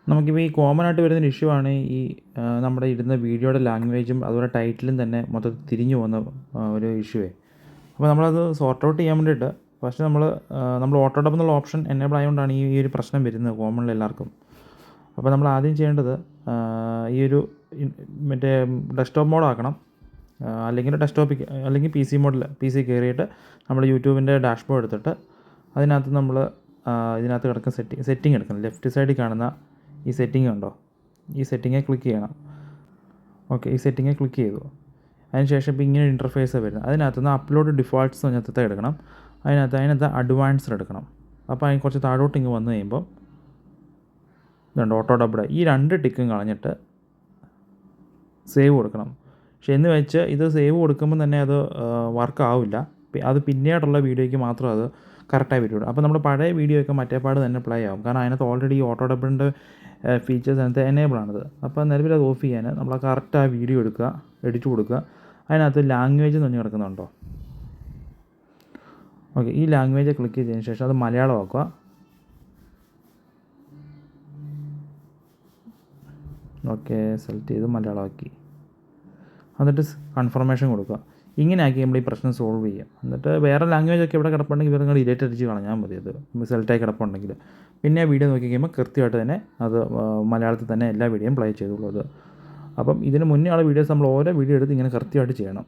നമുക്കിപ്പോൾ ഈ കോമൺ ആയിട്ട് വരുന്നൊരു ഇഷ്യൂ ആണ് ഈ നമ്മുടെ ഇടുന്ന വീഡിയോയുടെ ലാംഗ്വേജും അതുപോലെ ടൈറ്റിലും തന്നെ മൊത്തത്തിൽ തിരിഞ്ഞു പോകുന്ന ഒരു ഇഷ്യൂവേ. അപ്പോൾ നമ്മളത് സോർട്ട് ഔട്ട് ചെയ്യാൻ വേണ്ടിയിട്ട് ഫസ്റ്റ് നമ്മൾ ഓട്ടോ ഡബ് എന്നുള്ള ഓപ്ഷൻ എനേബിൾ ആയതുകൊണ്ടാണ് ഈ ഒരു പ്രശ്നം വരുന്നത് കോമണിൽ എല്ലാവർക്കും. അപ്പോൾ നമ്മൾ ആദ്യം ചെയ്യേണ്ടത് ഈ ഒരു മറ്റേ ഡെസ്ക്ടോപ്പ് മോഡാക്കണം, അല്ലെങ്കിൽ അല്ലെങ്കിൽ പി സി കയറിയിട്ട് നമ്മൾ യൂട്യൂബിൻ്റെ ഡാഷ്ബോർഡ് എടുത്തിട്ട് അതിനകത്ത് നമ്മൾ ഇതിനകത്ത് കിടക്കുന്ന സെറ്റിംഗ് എടുക്കണം. ലെഫ്റ്റ് സൈഡിൽ കാണുന്ന ഈ സെറ്റിംഗ് ഉണ്ടോ, ഈ സെറ്റിങ്ങെ ക്ലിക്ക് ചെയ്യണം. ഓക്കെ, ഈ സെറ്റിങ്ങെ ക്ലിക്ക് ചെയ്തു. അതിനുശേഷം ഇപ്പോൾ ഇങ്ങനെ ഇൻ്റർഫേസ് വരുന്നത്. അതിനകത്തുനിന്ന് അപ്ലോഡ് ഡിഫോൾട്ട്സ് അതിനകത്ത് എടുക്കണം. അതിനകത്ത് അഡ്വാൻസ്ഡ് എടുക്കണം. അപ്പോൾ അതിന് കുറച്ച് താഴോട്ട് ഇങ്ങ് വന്നു കഴിയുമ്പോൾ ഇതുണ്ട് ഓട്ടോ ഡബ്ഡ്. ഈ 2 ടിക്കും കളഞ്ഞിട്ട് സേവ് കൊടുക്കണം. പക്ഷേ എന്ന് വെച്ച് ഇത് സേവ് കൊടുക്കുമ്പോൾ തന്നെ അത് വർക്ക് ആവില്ല. അത് പിന്നീടുള്ള വീഡിയോയ്ക്ക് മാത്രം അത് കറക്റ്റായി വരുള്ളൂ. അപ്പോൾ നമ്മുടെ പഴയ വീഡിയോയൊക്കെ മറ്റേപാട് തന്നെ പ്ലേ ആവും. കാരണം അതിനകത്ത് ഓൾറെഡി ഈ ഓട്ടോ ഡബിൻ്റെ ഫീച്ചേഴ്സ് അതിനകത്ത് എനേബിൾ ആണത്. അപ്പോൾ നിലവിൽ അത് ഓഫ് ചെയ്യാൻ നമ്മൾ കറക്റ്റ് ആ വീഡിയോ എടുക്കുക, എഡിറ്റ് കൊടുക്കുക. അതിനകത്ത് ലാംഗ്വേജ് എന്ന് പറഞ്ഞ് കിടക്കുന്നുണ്ടോ, ഓക്കെ, ഈ ലാംഗ്വേജ് ക്ലിക്ക് ചെയ്തതിന് ശേഷം അത് മലയാളമാക്കുക. ഓക്കെ, സെലക്ട് ചെയ്ത് മലയാളമാക്കി. എന്നിട്ട് കൺഫർമേഷൻ കൊടുക്കുക. ഇങ്ങനെ ആക്കി നമ്മൾ ഈ പ്രശ്നം സോൾവ് ചെയ്യാം. എന്നിട്ട് വേറെ ലാംഗ്വേജൊക്കെ ഇവിടെ കിടപ്പുണ്ടെങ്കിൽ ഇവർ നിങ്ങൾ ഡിലീറ്റ് അടിച്ച് കളഞ്ഞാൽ മതി. അത് സെലക്റ്റായി കിടപ്പുണ്ടെങ്കിൽ പിന്നെ വീഡിയോ നോക്കി കഴിയുമ്പോൾ കൃത്യമായിട്ട് തന്നെ അത് മലയാളത്തിൽ തന്നെ എല്ലാ വീഡിയോയും പ്ലേ ചെയ്തോളൂ അത്. അപ്പം ഇതിന് മുന്നേ ഉള്ള വീഡിയോസ് നമ്മൾ ഓരോ വീഡിയോ എടുത്ത് ഇങ്ങനെ കൃത്യമായിട്ട് ചെയ്യണം.